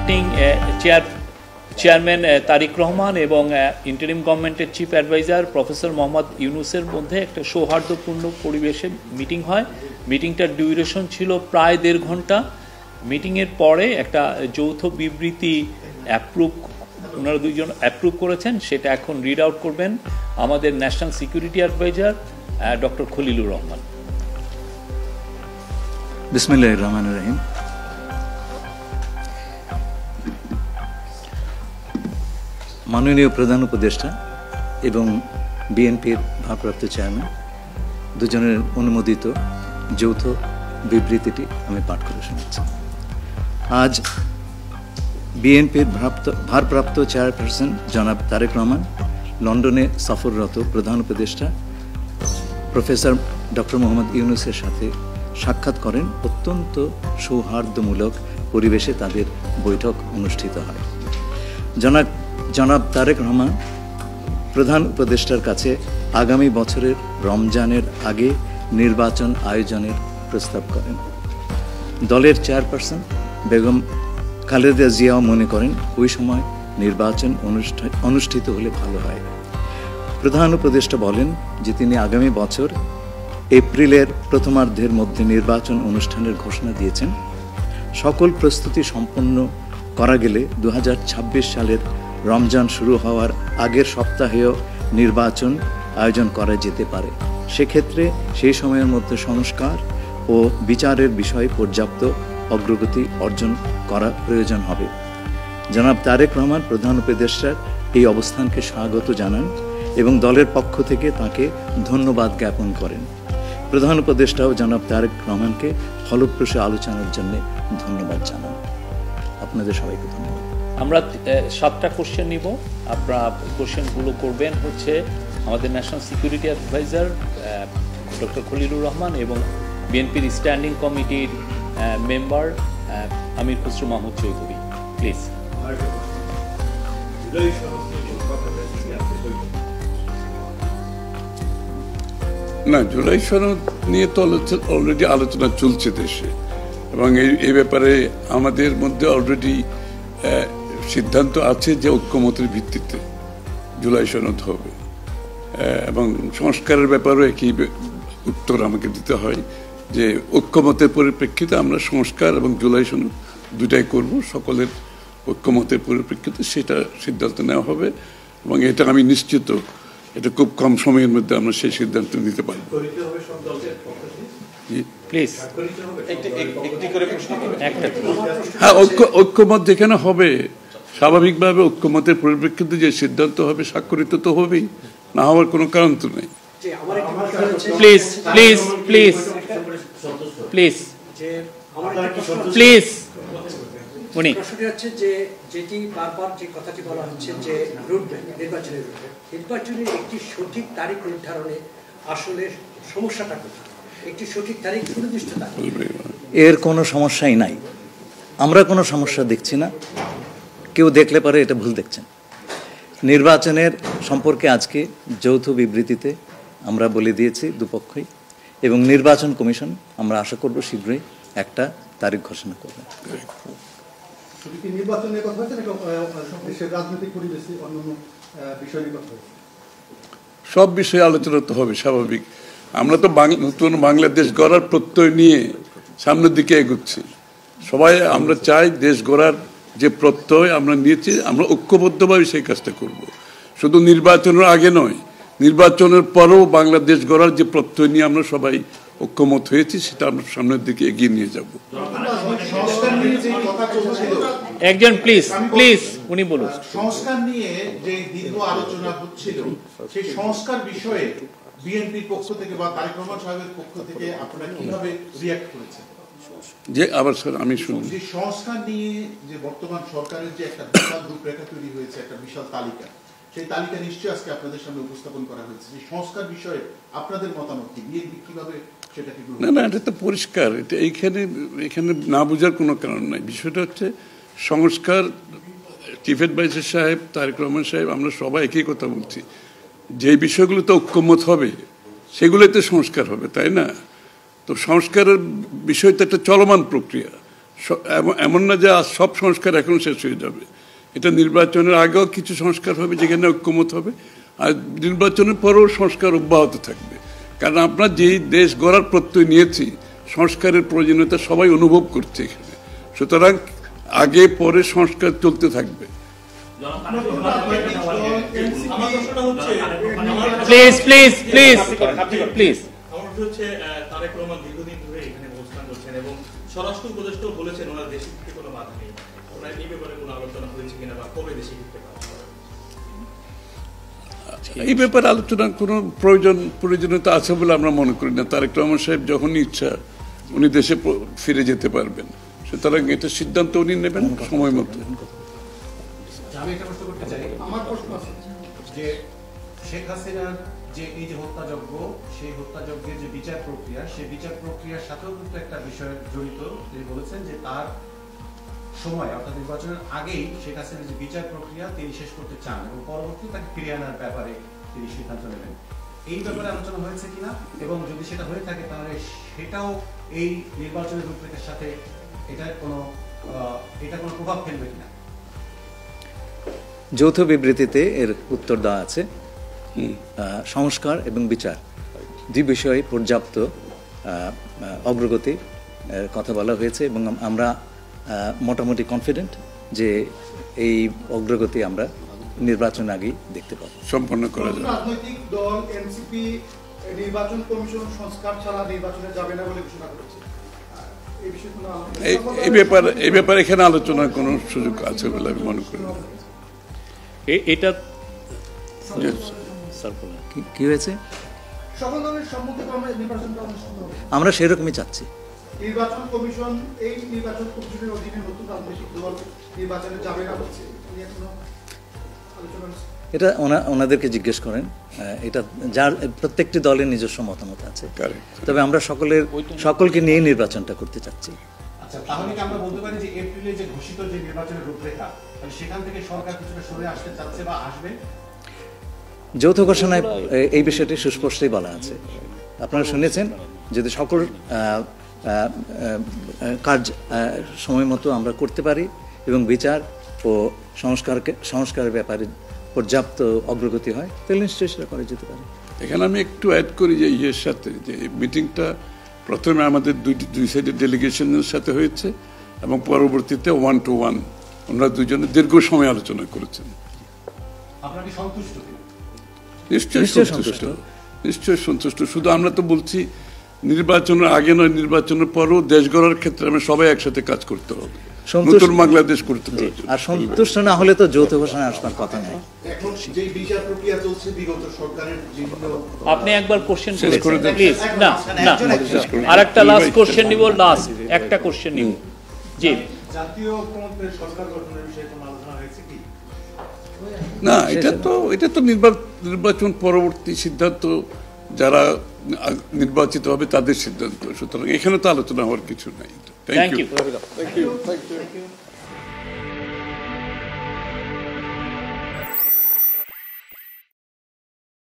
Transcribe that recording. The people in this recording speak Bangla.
অ্যাক্টিং চেয়ারম্যান তারিক রহমান এবং ইন্টারিম গভর্নমেন্টের চিফ অ্যাডভাইজার প্রফেসর মোহাম্মদ ইউনুসের মধ্যে একটা সৌহার্দ্যপূর্ণ পরিবেশে মিটিং হয়। মিটিংটার ডিউরেশন ছিল প্রায় 1.5 ঘন্টা। মিটিংয়ের পরে একটা যৌথ বিবৃতি ওনারা দুইজন অ্যাপ্রুভ করেছেন, সেটা এখন রিড আউট করবেন আমাদের national security adviser doctor Khalilur Rahman. বিসমিল্লাহির রহমানির রহিম। মাননীয় প্রধান উপদেষ্টা এবং বিএনপির ভারপ্রাপ্ত চেয়ারম্যান দুজনের অনুমোদিত যৌথ বিবৃতিটি আমি পাঠ করে শোনাচ্ছি। আজ বিএনপির ভারপ্রাপ্ত চেয়ারপারসন জনাব তারেক রহমান লন্ডনে সফররত প্রধান উপদেষ্টা প্রফেসর ডক্টর মোহাম্মদ ইউনুসের সাথে সাক্ষাৎ করেন। অত্যন্ত সৌহার্দ্যমূলক পরিবেশে তাদের বৈঠক অনুষ্ঠিত হয়। জনাব তারেক রহমান প্রধান উপদেষ্টার কাছে আগামী বছরের রমজানের আগে নির্বাচন আয়োজনের প্রস্তাব করেন। দলের চেয়ারপারসন বেগম খালেদা জিয়াও মনে করেন ওই সময় নির্বাচন অনুষ্ঠিত হলে ভালো হয়। প্রধান উপদেষ্টা বলেন যে তিনি আগামী বছর এপ্রিলের প্রথমার্ধের মধ্যে নির্বাচন অনুষ্ঠানের ঘোষণা দিয়েছেন। সকল প্রস্তুতি সম্পন্ন করা গেলে 2026 সালের রমজান শুরু হওয়ার আগের সপ্তাহেও নির্বাচন আয়োজন করা যেতে পারে। সেক্ষেত্রে সেই সময়ের মধ্যে সংস্কার ও বিচারের বিষয়ে পর্যাপ্ত অগ্রগতি অর্জন করা প্রয়োজন হবে। জনাব তারেক রহমান প্রধান উপদেষ্টার এই অবস্থানকে স্বাগত জানান এবং দলের পক্ষ থেকে তাকে ধন্যবাদ জ্ঞাপন করেন। প্রধান উপদেষ্টাও জনাব তারেক রহমানকে ফলপ্রসূ আলোচনার জন্য ধন্যবাদ জানান। আপনাদের সবাইকে ধন্যবাদ। আমরা 7টা কোশ্চেন নিব। আপনারা কোশ্চেনগুলো করবেন হচ্ছে আমাদের national security adviser doctor Khalilur Rahman এবং বিএনপির স্ট্যান্ডিং কমিটির মেম্বার আমির খসরু মাহমুদ চৌধুরী। প্লিজ। না, জুলাই সনদ নিয়ে তো অলরেডি আলোচনা চলছে দেশে, এবং এই ব্যাপারে আমাদের মধ্যে অলরেডি সিদ্ধান্ত আছে যে ঐক্যমতের ভিত্তিতে জুলাই সনদ হবে, এবং সংস্কারের ব্যাপারেও একই উত্তর আমাকে দিতে হয় যে ঐক্যমতের পরিপ্রেক্ষিতে আমরা সংস্কার এবং জুলাই সনদ দুটাই করব। সকলের ঐক্যমতের পরিপ্রেক্ষিতে সেটা সিদ্ধান্ত নেওয়া হবে, এবং এটা আমি নিশ্চিত এটা খুব কম সময়ের মধ্যে আমরা সেই সিদ্ধান্ত নিতে পারব। হ্যাঁ, ঐক্যমত যেখানে হবে স্বাভাবিকভাবে ঐক্যমতের পরিপ্রেক্ষিতে যে সিদ্ধান্ত হবে স্বাক্ষরিত তো হবেই, না হওয়ার কোনো কারণ তো নেই। Please please please please please. উনি হচ্ছে যে যেটি বারবার যে কথাটি বলা হচ্ছে যে রুটম্যাপ নির্বাচনের একটি সঠিক তারিখ নির্ধারণে আসলে সমস্যাটা কোথায়? একটি সঠিক তারিখ সুনির্দিষ্ট তারিখ এর কোনো সমস্যাই নাই। আমরা কোনো সমস্যা দেখছি না। কেউ দেখলে পারে এটা ভুল দেখছেন। নির্বাচনের সম্পর্কে আজকে যৌথ বিবৃতিতে আমরা বলে দিয়েছি দুপক্ষই, এবং নির্বাচন কমিশন আমরা আশা করব শীঘ্রই একটা তারিখ ঘোষণা করবে। সব বিষয়ে আলোচনা তো হবে স্বাভাবিক। আমরা তো নতুন বাংলাদেশ গড়ার প্রত্যয় নিয়ে সামনের দিকে এগোচ্ছি। সবাই আমরা চাই দেশ গড়ার যে প্রত্যয় আমরা নিয়েছি, আমরা ঐক্যবদ্ধভাবে সেই কাজটা করব। শুধু নির্বাচনের আগে নয়, নির্বাচনের পরেও বাংলাদেশ গড়ার যে প্রত্যয় নিয়ে আমরা সবাই ঐক্যমত হয়েছি, সেটা আমরা সামনের দিকে এগিয়ে নিয়ে যাব। একজন প্লিজ প্লিজ উনি বলুন। সংস্কার নিয়ে যে দীর্ঘ আলোচনা হচ্ছিল, সেই সংস্কার বিষয়ে বিএনপির পক্ষ থেকে বা তারেক রহমান সাহেবের পক্ষ থেকে আপনারা কিভাবে রিঅ্যাক্ট করেছেন? যে আবার স্যার আমি শুনি, যে সংস্কার নিয়ে যে বর্তমান সরকারের যে একটা বিশাল রূপরেখা তৈরি হয়েছে, একটা বিশাল তালিকা, সেই তালিকা নিশ্চয়ই আজকে আপনাদের সামনে উপস্থাপন করা হয়েছে। যে সংস্কার বিষয়ে আপনাদের মতামত কি? বিএনপি কিভাবে সেটাকে? না, এটা তো পরিষ্কার। এটা এখানে না বোঝার কোনো কারণ নাই। বিষয়টা হচ্ছে সংস্কার। চিফ অ্যাডভাইজার সাহেব, তারেক রহমান সাহেব, আমরা সবাই একই কথা বলছি। যে বিষয়গুলোতে ঐক্যমত হবে সেগুলোতে সংস্কার হবে, তাই না? তো সংস্কারের বিষয়টা একটা চলমান প্রক্রিয়া। এমন না যে আজ সব সংস্কার এখন শেষ হয়ে যাবে। এটা নির্বাচনের আগেও কিছু সংস্কার হবে যেখানে ঐক্যমত হবে, আর নির্বাচনের পরেও সংস্কার অব্যাহত থাকবে। কারণ আমরা যেই দেশ গড়ার প্রত্যয় নিয়েছি, সংস্কারের প্রয়োজনীয়তা সবাই অনুভব করছে এখানে। সুতরাং আগে পরে সংস্কার চলতে থাকবে। Please please please please. আমার হচ্ছে তারেক রহমান দীর্ঘদিন ধরে এখানে অবস্থান করছেন এবং স্বরাষ্ট্র উপদেষ্টাও বলেছেন ওনার দেশে ফিরতে কোনো বাধা নেই। ওনার এই ব্যাপারে কোনো আলোচনা হয়েছে কিনা বা কবে দেশে ফিরতে পারবেন? এই ব্যাপারে আলোচনার কোনো প্রয়োজনীয়তা আছে বলে আমরা মনে করি না। তারেক রহমান সাহেব যখনই ইচ্ছা উনি দেশে ফিরে যেতে পারবেন, সুতরাং এটা সিদ্ধান্ত উনি নেবেন সময় মতো। আমি একটা প্রশ্ন করতে চাই। আমার প্রশ্ন আছে যে শেখ হাসিনার যে এই যে হত্যাযজ্ঞ, সেই হত্যাযজ্ঞের যে বিচার প্রক্রিয়া, সেই বিচার প্রক্রিয়ার সাথেও কিন্তু একটা বিষয় জড়িত। তিনি বলেছেন যে তার সময় অর্থাৎ নির্বাচনের আগেই শেখ হাসিনার যে বিচার প্রক্রিয়া তিনি শেষ করতে চান এবং পরবর্তী তাকে ফিরিয়ে আনার ব্যাপারে তিনি সিদ্ধান্ত নেবেন। এই ব্যাপারে আলোচনা হয়েছে কিনা, এবং যদি সেটা হয়ে থাকে তাহলে সেটাও এই নির্বাচনের রূপরেখার সাথে এটা কোনো প্রভাব ফেলবে কিনা? যৌথ বিবৃতিতে এর উত্তর দেওয়া আছে। সংস্কার এবং বিচার দুই বিষয়ে পর্যাপ্ত অগ্রগতি কথা বলা হয়েছে এবং আমরা মোটামুটি কনফিডেন্ট যে এই অগ্রগতি আমরা নির্বাচন আগেই দেখতে পাবো, সম্পন্ন করা যাবে। রাজনৈতিক দল এনসিপি নির্বাচন কমিশন সংস্কার ছাড়া নির্বাচনে যাবে না বলে ঘোষণা করেছে। এই ব্যাপারে এখানে আলোচনার কোনো সুযোগ আছে বলে আমি মনে করি না। এটা কি হয়েছে? সকল দলের সম্মতিক্রমে নির্বাচনটা অনুষ্ঠিত হবে। আমরা সেরকমই চাচ্ছি। নির্বাচন কমিশন, এই নির্বাচন কমিশনের অধীনে নতুন রাজনৈতিক দল নির্বাচনে যাবে না বলছে, এখনো আলোচনা হচ্ছে। এটা ওনাদেরকে জিজ্ঞেস করেন। এটা যার প্রত্যেকটি দলের নিজস্ব মতামত আছে, তবে আমরা সকলকে নিয়ে নির্বাচনটা করতে চাচ্ছি। আচ্ছা, তাহলে কি আমরা বলতে পারি যে এপ্রিলে যে ঘোষিত যে নির্বাচনের রূপরেখা, সেখান থেকে সরকার কিছুটা সরে আসতে চাচ্ছে বা আসবে? যৌথ ঘোষণায় এই বিষয়টি সুস্পষ্টই বলা আছে। আপনারা শুনেছেন, যদি সকল কাজ সময় মতো আমরা করতে পারি এবং বিচার ও সংস্কারের ব্যাপারে পর্যাপ্ত অগ্রগতি হয়, তাহলে নিশ্চয়ই সেটা করা যেতে পারে। এখানে আমি একটু অ্যাড করি যে ইয়ের সাথে, যে মিটিংটা প্রথমে আমাদের দুই সাইডের ডেলিগেশনের সাথে হয়েছে এবং পরবর্তীতে 1 to 1 ওনারা দুজনে দীর্ঘ সময় আলোচনা করেছেন। আপনারা কি সন্তুষ্ট? নিশ্চয়ই সন্তুষ্ট। শুধু আমরা তো বলছি নির্বাচনের আগে নয়, নির্বাচনের পরও দেশ গড়ার ক্ষেত্রে আমরা সবাই একসাথে কাজ করতে হবে, নতুন বাংলাদেশ করতে হবে। আর সন্তুষ্ট না হলে তো যৌথ ঘোষণা আসবার কথা নয়। এখন যে বিচার প্রক্রিয়া চলছে বিগত সরকারের বিভিন্ন, আপনি একবার কোশ্চেন করেছেন প্লিজ। না আরেকটা লাস্ট কোশ্চেন নিব, লাস্ট একটা কোশ্চেন নিব। জি, জাতীয় ঐক্যমত্যের সরকার গঠনের বিষয়ে কোনো আলোচনা হয়েছে কি? না, এটা তো নির্বাচন পরবর্তী সিদ্ধান্ত, যারা নির্বাচিত হবে তাদের সিদ্ধান্ত। সুতরাং এখানে তো আলোচনা হওয়ার কিছু নাই। Thank you.